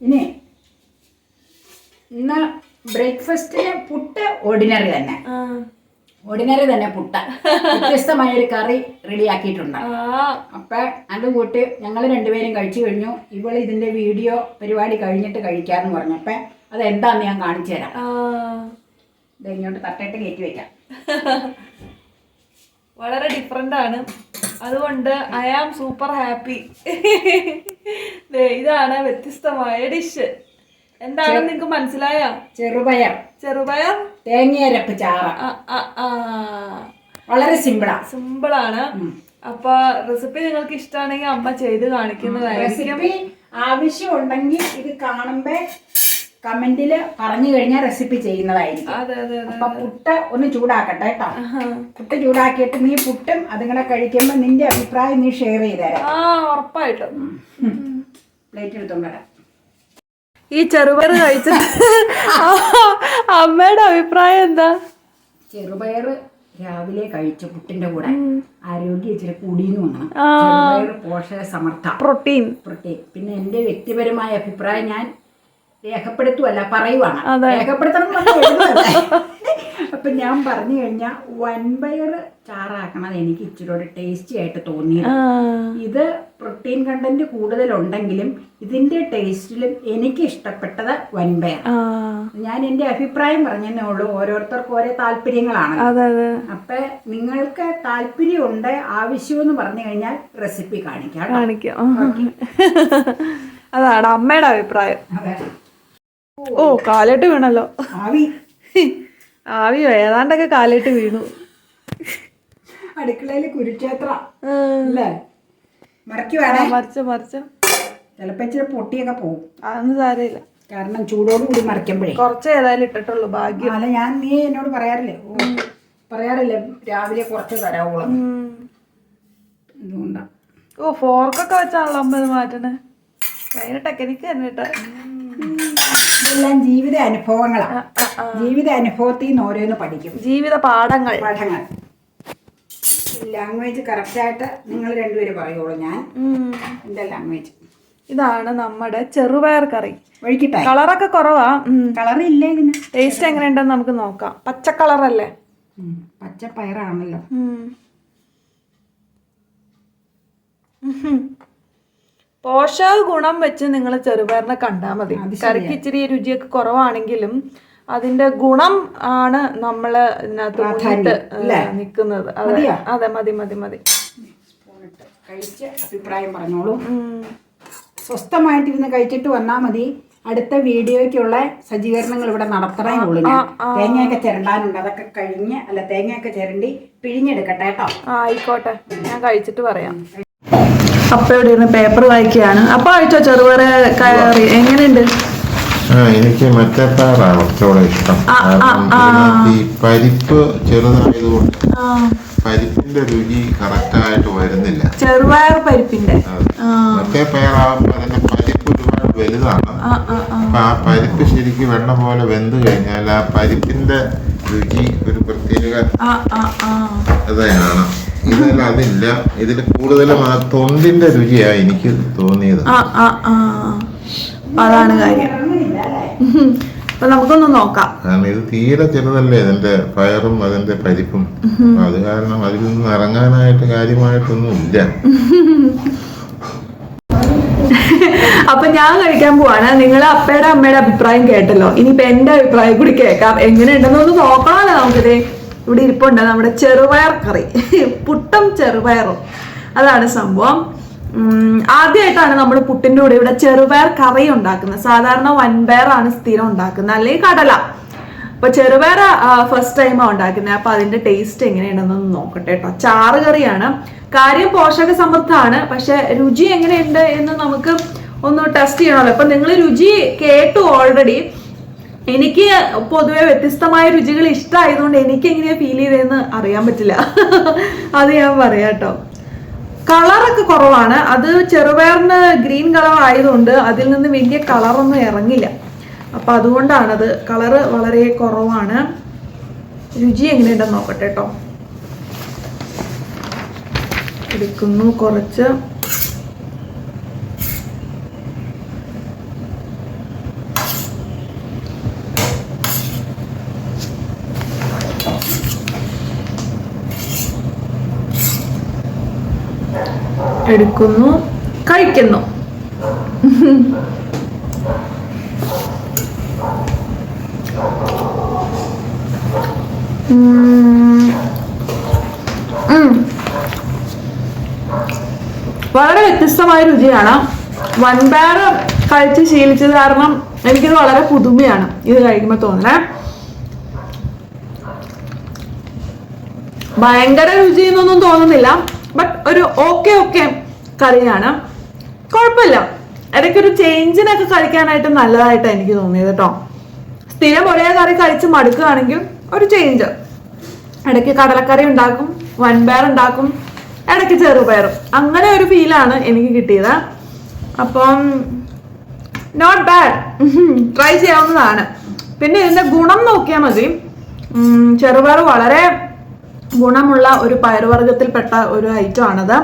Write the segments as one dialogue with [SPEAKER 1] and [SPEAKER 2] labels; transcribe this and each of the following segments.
[SPEAKER 1] ഇനി ഇന്ന് ബ്രേക്ക്ഫാസ്റ്റിന് പുട്ട് ഓർഡിനറി തന്നെ പുട്ട് വ്യത്യസ്തമായൊരു കറി റെഡിയാക്കിയിട്ടുണ്ട്. അപ്പം അത് കൂട്ടി ഞങ്ങൾ രണ്ടുപേരും കഴിച്ചു കഴിഞ്ഞു. ഇവൾ ഇതിൻ്റെ വീഡിയോ പരിപാടി കഴിഞ്ഞിട്ട് കഴിക്കാമെന്ന് പറഞ്ഞു. അപ്പം അതെന്താന്ന് ഞാൻ കാണിച്ചു തരാം. ഇത് ഇങ്ങോട്ട് തട്ടയിട്ട് കയറ്റി വയ്ക്കാം.
[SPEAKER 2] വളരെ ഡിഫറെൻ്റ് ആണ്, അതുകൊണ്ട് ഐ ആം സൂപ്പർ ഹാപ്പി. ഇതാണ് വ്യത്യസ്തമായ ഡിഷ്. എന്താണെന്ന് നിങ്ങൾക്ക് മനസ്സിലായോ? ചെറുപയർ
[SPEAKER 1] തേങ്ങയരപ്പ് ചാറ. വളരെ സിമ്പിളാണ്.
[SPEAKER 2] അപ്പൊ റെസിപ്പി നിങ്ങൾക്ക് ഇഷ്ടമാണെങ്കിൽ അമ്മ ചെയ്ത് കാണിക്കുന്നതായിരിക്കും.
[SPEAKER 1] ആവശ്യം ഉണ്ടെങ്കിൽ ഇത് കാണുമ്പോ കമന്റില് പറഞ്ഞു കഴിഞ്ഞാൽ റെസിപ്പി ചെയ്യുന്നതായിരിക്കും. അപ്പൊ പുട്ട് ഒന്ന് ചൂടാക്കട്ടെ കേട്ടോ. പുട്ട് ചൂടാക്കിയിട്ട് നീ പുട്ടും അതുങ്ങളെ കഴിക്കുമ്പോ നിന്റെ അഭിപ്രായം നീ ഷെയർ ചെയ്തേരാ.
[SPEAKER 2] ഉറപ്പായിട്ടും.
[SPEAKER 1] പ്ലേറ്റ് എടുത്തോണ്ടരാ.
[SPEAKER 2] ഈ ചെറുപയർ കഴിച്ചിട്ട് അമ്മയുടെ അഭിപ്രായം എന്താ?
[SPEAKER 1] ചെറുപയർ രാവിലെ കഴിച്ച പുട്ടിന്റെ കൂടെ ആരോഗ്യം ഇച്ചിരി കൂടിയെന്ന് തോന്നണം. ചെറുപയർ പോഷക സമർത്ഥ, പ്രോട്ടീൻ. പിന്നെ എന്റെ വ്യക്തിപരമായ അഭിപ്രായം ഞാൻ രേഖപ്പെടുത്തുവല്ല, പറയുവാണ്. രേഖപ്പെടുത്തണം. അപ്പൊ ഞാൻ പറഞ്ഞു കഴിഞ്ഞാൽ വൻപയർ ചാറാക്കണത് എനിക്ക് ഇച്ചിരി ടേസ്റ്റി ആയിട്ട് തോന്നിയത്. ഇത് പ്രോട്ടീൻ കണ്ടന്റ് കൂടുതലുണ്ടെങ്കിലും ഇതിന്റെ ടേസ്റ്റിലും എനിക്ക് ഇഷ്ടപ്പെട്ടത് വൻപയർ. ഞാൻ എന്റെ അഭിപ്രായം പറഞ്ഞതേ ഉള്ളൂ. ഓരോരുത്തർക്കും ഓരോ താല്പര്യങ്ങളാണ്. അപ്പൊ നിങ്ങൾക്ക് താല്പര്യമുണ്ട്, ആവശ്യമെന്ന് പറഞ്ഞു കഴിഞ്ഞാൽ റെസിപ്പി കാണിക്കാം.
[SPEAKER 2] അതാണ് അമ്മയുടെ അഭിപ്രായം. ഓ, കാലിട്ട് വീണല്ലോ. ആവിയോ ഏതാണ്ടൊക്കെ കാലിട്ട് വീണു.
[SPEAKER 1] അടുക്കളയില് കുരുക്ഷേത്ര
[SPEAKER 2] മറിച്ച
[SPEAKER 1] ചിലപ്പോ ഇച്ചിരി പൊട്ടിയൊക്കെ പോകും.
[SPEAKER 2] അതൊന്നും സാരമില്ല,
[SPEAKER 1] കാരണം ചൂടോടുകൂടി മറിക്കുമ്പോഴേ.
[SPEAKER 2] കുറച്ച് ഏതായാലും ഇട്ടിട്ടുള്ളൂ, ഭാഗ്യം.
[SPEAKER 1] അല്ല, നീ എന്നോട് പറയാറില്ലേ രാവിലെ കുറച്ച് തരാവോളൂ. ഇതുകൊണ്ടാ.
[SPEAKER 2] ഓ, ഫോർക്കൊക്കെ വെച്ചാണല്ലോ അമ്മ ഇത് മാറ്റണേ. ഭയങ്കര ടെക്നിക്ക് തന്നെ കേട്ടോ.
[SPEAKER 1] ഇതെല്ലാം ജീവിത അനുഭവങ്ങളാണ്. ജീവിത അനുഭവത്തിൽ നിന്ന് ഓരോന്ന് പഠിക്കും.
[SPEAKER 2] ജീവിത പാഠങ്ങൾ.
[SPEAKER 1] ലാംഗ്വേജ് കറക്റ്റായിട്ട് നിങ്ങൾ രണ്ടുപേരും പറയുള്ളൂ. ഞാൻ എൻ്റെ ലാംഗ്വേജ്.
[SPEAKER 2] ഇതാണ് നമ്മുടെ ചെറുപയർ കറി.
[SPEAKER 1] ഒഴിക്കട്ടെ?
[SPEAKER 2] കളറൊക്കെ കുറവാ.
[SPEAKER 1] കളറില്ലേ ഇതിന്?
[SPEAKER 2] ടേസ്റ്റ് എങ്ങനെയുണ്ടെന്ന് നമുക്ക് നോക്കാം. പച്ച കളറല്ലേ?
[SPEAKER 1] പച്ച പയറാണല്ലോ.
[SPEAKER 2] പോഷക ഗുണം വെച്ച് നിങ്ങൾ ചെറുപയറിനെ കണ്ടാൽ മതി. കറിക്ക് ഇച്ചിരി രുചിയൊക്കെ കുറവാണെങ്കിലും അതിന്റെ ഗുണം ആണ് നമ്മള് ഇതിനകത്ത് മുന്നിട്ട് നിൽക്കുന്നത്. അതെ, മതി.
[SPEAKER 1] കഴിച്ച് അഭിപ്രായം പറഞ്ഞോളൂ. സ്വസ്ഥമായിട്ടിരുന്ന് കഴിച്ചിട്ട് വന്നാൽ മതി. അടുത്ത വീഡിയോയ്ക്കുള്ള സജ്ജീകരണങ്ങൾ ഇവിടെ നടത്തണേ ഉള്ളൂ. തേങ്ങയൊക്കെ ചിരണ്ടാനുണ്ട്. അതൊക്കെ കഴിഞ്ഞ് തേങ്ങയൊക്കെ ചിരണ്ടി പിഴിഞ്ഞെടുക്കട്ടെ കേട്ടോ.
[SPEAKER 2] ആയിക്കോട്ടെ, ഞാൻ കഴിച്ചിട്ട് പറയാം. അപ്പ ഇവിടെ ഇരുന്ന് പേപ്പർ വായിക്കുകയാണ്. അപ്പൊ അയച്ചോ ചെറുപയർ കറി എങ്ങനെയുണ്ട്?
[SPEAKER 3] എനിക്ക് മറ്റേ പയറാണ് കുറച്ചുകൂടെ ഇഷ്ടം. ഈ പരിപ്പ് ചെറുതായതുകൊണ്ട് പരിപ്പിന്റെ രുചി കറക്റ്റായിട്ട് വരുന്നില്ല.
[SPEAKER 2] ചെറുപയർ പരിപ്പിന്റെ
[SPEAKER 3] മറ്റേ പയറാകുമ്പോ അതിന്റെ പരിപ്പ് ഒരുപാട് വലുതാണ്. അപ്പൊ ആ പരിപ്പ് ശരിക്കും വെണ്ണ പോലെ വെന്ത് കഴിഞ്ഞാൽ ആ പരിപ്പിന്റെ രുചി ഒരു പ്രത്യേക ഇതാണ്. ഇതെല്ലാം അതില്ല. ഇതിൽ കൂടുതലും ആ തൊണ്ടിന്റെ രുചിയാണ് എനിക്ക് തോന്നിയത്.
[SPEAKER 2] അതാണ് കാര്യം. അപ്പൊ നമുക്കൊന്ന് നോക്കാം.
[SPEAKER 3] കാരണം ഇത് തീരെ ചെറുതല്ലേ ഇതിന്റെ പയറും അതിന്റെ പരിപ്പും. അത് കാരണം അതിൽ നിന്ന് ഇറങ്ങാനായിട്ട് കാര്യമായിട്ടൊന്നും ഇല്ല.
[SPEAKER 2] അപ്പൊ ഞാൻ കഴിക്കാൻ പോവാണ്. നിങ്ങൾ അപ്പയുടെ അമ്മയുടെ അഭിപ്രായം കേട്ടല്ലോ. ഇനിയിപ്പൊ എന്റെ അഭിപ്രായം കൂടി കേൾക്കാം. എങ്ങനെയുണ്ടെന്നൊന്ന് നോക്കണമല്ലോ നമുക്കിത്. ഇവിടെ ഇരിപ്പുണ്ട് നമ്മുടെ ചെറുപയർ കറി. പുട്ടും ചെറുപയറും, അതാണ് സംഭവം. ആദ്യമായിട്ടാണ് നമ്മൾ പുട്ടിൻ്റെ കൂടെ ഇവിടെ ചെറുപയർ കറി ഉണ്ടാക്കുന്നത്. സാധാരണ വൻപയറാണ് സ്ഥിരം ഉണ്ടാക്കുന്നത്, അല്ലെങ്കിൽ കടല. അപ്പൊ ചെറുപയർ ഫസ്റ്റ് ടൈമാണ് ഉണ്ടാക്കുന്നത്. അപ്പൊ അതിന്റെ ടേസ്റ്റ് എങ്ങനെയുണ്ടെന്നൊന്ന് നോക്കട്ടെ കേട്ടോ. ചാറ് കറിയാണ്. കാര്യം പോഷക സമൃദ്ധമാണ്. പക്ഷെ രുചി എങ്ങനെയുണ്ട് എന്ന് നമുക്ക് ഒന്ന് ടെസ്റ്റ് ചെയ്യണമല്ലോ. അപ്പൊ നിങ്ങൾ രുചി കേട്ടു ഓൾറെഡി. എനിക്ക് പൊതുവെ വ്യത്യസ്തമായ രുചികൾ ഇഷ്ടമായതുകൊണ്ട് എനിക്ക് എങ്ങനെയാ ഫീൽ ചെയ്തതെന്ന് അറിയാൻ പറ്റില്ല. അത് ഞാൻ പറയാം കേട്ടോ. കളറൊക്കെ കുറവാണ്. അത് ചെറുപയറിന് ഗ്രീൻ കളർ ആയതുകൊണ്ട് അതിൽ നിന്ന് വലിയ കളറൊന്നും ഇറങ്ങില്ല. അപ്പൊ അതുകൊണ്ടാണത്. കളറ് വളരെ കുറവാണ്. രുചി എങ്ങനെയുണ്ടെന്ന് നോക്കട്ടെ കേട്ടോ. എടുക്കുന്നു കുറച്ച്. എടുക്കുന്നു, കഴിക്കുന്നു. വളരെ വ്യത്യസ്തമായ രുചിയാണ്. വൻപയർ കഴിച്ച് ശീലിച്ചത് കാരണം എനിക്കിത് വളരെ പുതുമയാണ് ഇത് കഴിക്കുമ്പോൾ തോന്നണേ. ഭയങ്കര രുചിയെന്നൊന്നും തോന്നുന്നില്ല, ബട്ട് ഒരു ഓക്കെ കറിയാണ്, കുഴപ്പമില്ല. ഇടയ്ക്കൊരു ചേഞ്ചിനൊക്കെ കഴിക്കാനായിട്ട് നല്ലതായിട്ടാണ് എനിക്ക് തോന്നിയത് കേട്ടോ. സ്ഥിരം ഒരേ കറി കഴിച്ച് മടുക്കുകയാണെങ്കിൽ ഒരു ചേഞ്ച്. ഇടയ്ക്ക് കടലക്കറി ഉണ്ടാക്കും, വൻപയർ ഉണ്ടാക്കും, ഇടയ്ക്ക് ചെറുപയറും, അങ്ങനെ ഒരു ഫീലാണ് എനിക്ക് കിട്ടിയത്. അപ്പം നോട്ട് ബാഡ്, ട്രൈ ചെയ്യാവുന്നതാണ്. പിന്നെ ഇതിന്റെ ഗുണം നോക്കിയാൽ മതി. ചെറുപയർ വളരെ ഗുണമുള്ള ഒരു പയറുവർഗത്തിൽപ്പെട്ട ഒരു ഐറ്റം ആണത്.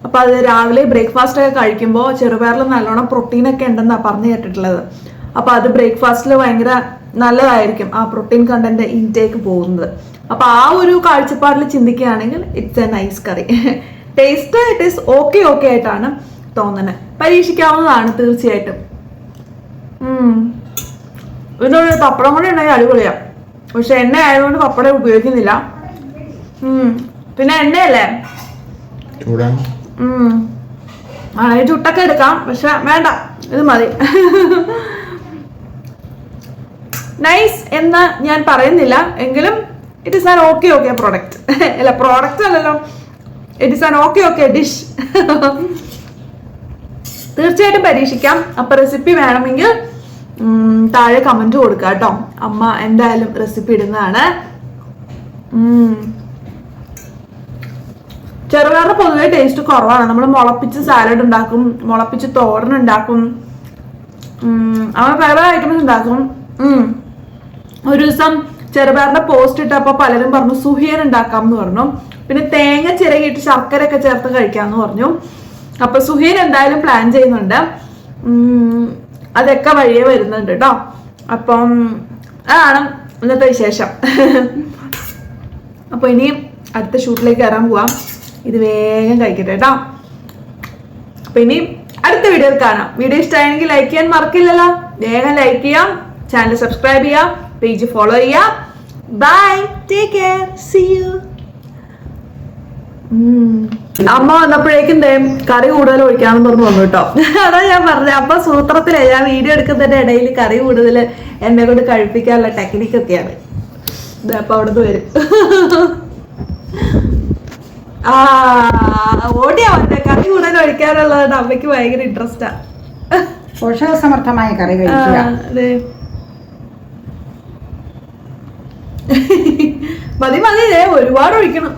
[SPEAKER 2] അപ്പൊ അത് രാവിലെ ബ്രേക്ക്ഫാസ്റ്റ് ഒക്കെ കഴിക്കുമ്പോൾ ചെറുപയറിൽ നല്ലോണം പ്രോട്ടീനൊക്കെ ഉണ്ടെന്നാണ് പറഞ്ഞു കേട്ടിട്ടുള്ളത്. അപ്പൊ അത് ബ്രേക്ക്ഫാസ്റ്റിൽ ഭയങ്കര നല്ലതായിരിക്കും ആ പ്രോട്ടീൻ കണ്ടന്റ് ഇൻടേക്ക് പോകുന്നത്. അപ്പൊ ആ ഒരു കാഴ്ചപ്പാടിൽ ചിന്തിക്കുകയാണെങ്കിൽ it's A nice curry. Taste it is okay ആയിട്ടാണ് തോന്നുന്നത്. പരീക്ഷിക്കാവുന്നതാണ് തീർച്ചയായിട്ടും. ഇതിനൊരു പപ്പടം കൂടെ ഉണ്ടെങ്കിൽ അടിപൊളിയാ. പക്ഷെ എണ്ണ ആയതുകൊണ്ട് പപ്പടം ഉപയോഗിക്കുന്നില്ല. പിന്നെ എണ്ണയല്ലേ ചുട്ടൊക്കെ എടുക്കാം, പക്ഷെ വേണ്ട, ഇത് മതി. നൈസ് എന്ന് ഞാൻ പറയുന്നില്ല, എങ്കിലും it is an okay product. അല്ല, പ്രോഡക്റ്റ് അല്ലല്ലോ, it is an okay dish. തീർച്ചയായിട്ടും പരീക്ഷിക്കാം. അപ്പൊ റെസിപ്പി വേണമെങ്കിൽ താഴെ കമന്റ് കൊടുക്കുക കേട്ടോ. അമ്മ എന്തായാലും റെസിപ്പി ഇടുന്നതാണ്. ചെറുപയറിന് പൊതുവെ ടേസ്റ്റ് കുറവാണ്. നമ്മൾ മുളപ്പിച്ച് സാലഡ് ഉണ്ടാക്കും, മുളപ്പിച്ച് തോരൻ ഉണ്ടാക്കും, അങ്ങനെ പല പല ഐറ്റംസ് ഉണ്ടാക്കും. ഒരു ദിവസം ചെറുപയറിന്റെ പോസ്റ്റ് ഇട്ടപ്പോൾ പലരും പറഞ്ഞു സുഹിയൻ ഉണ്ടാക്കാം എന്ന് പറഞ്ഞു. പിന്നെ തേങ്ങ ചിരകിയിട്ട് ശർക്കര ഒക്കെ ചേർത്ത് കഴിക്കാമെന്ന് പറഞ്ഞു. അപ്പൊ സുഹിയൻ എന്തായാലും പ്ലാൻ ചെയ്യുന്നുണ്ട്. അതൊക്കെ വഴിയെ വരുന്നുണ്ട് കേട്ടോ. അപ്പം അതാണ് ഇന്നത്തെ വിശേഷം. അപ്പൊ ഇനി അടുത്ത ഷൂട്ടിലേക്ക് കയറാൻ പോവാം. ഇത് വേഗം കഴിക്കട്ടെ കേട്ടോ. അപ്പൊ ഇനി അടുത്ത വീഡിയോയിൽ കാണാം. വീഡിയോ ഇഷ്ടമായെങ്കിൽ ലൈക്ക് ചെയ്യാൻ മറക്കില്ലല്ലോ. വേഗം ലൈക്ക് ചെയ്യാം, ചാനൽ സബ്സ്ക്രൈബ് ചെയ്യാം, പേജ് ഫോളോ ചെയ്യാം. Bye, take care, see you. അമ്മ വന്നപ്പോഴേക്കും കറി കൂടുതൽ ഒഴിക്കാന്ന് പറഞ്ഞു വന്നു കേട്ടോ. അതാ ഞാൻ പറഞ്ഞത്. അപ്പൊ സൂത്രത്തിലേ ഞാൻ വീഡിയോ എടുക്കുന്നതിന്റെ ഇടയിൽ കറി കൂടുതൽ എന്നെ കൊണ്ട് കഴിപ്പിക്കാനുള്ള ടെക്നിക്കൊക്കെയാണ്. അപ്പൊ അവിടുന്ന് വരും. ഓടിയാ വന്നേ, കറി കൂടുതൽ ഒഴിക്കാനുള്ളത് അമ്മയ്ക്ക് ഭയങ്കര ഇൻട്രസ്റ്റാ.
[SPEAKER 1] പോഷകസമർത്ഥമായ കറി കഴിക്കുക.
[SPEAKER 2] അതെ, മതി ഒരുപാട് ഒഴിക്കണം.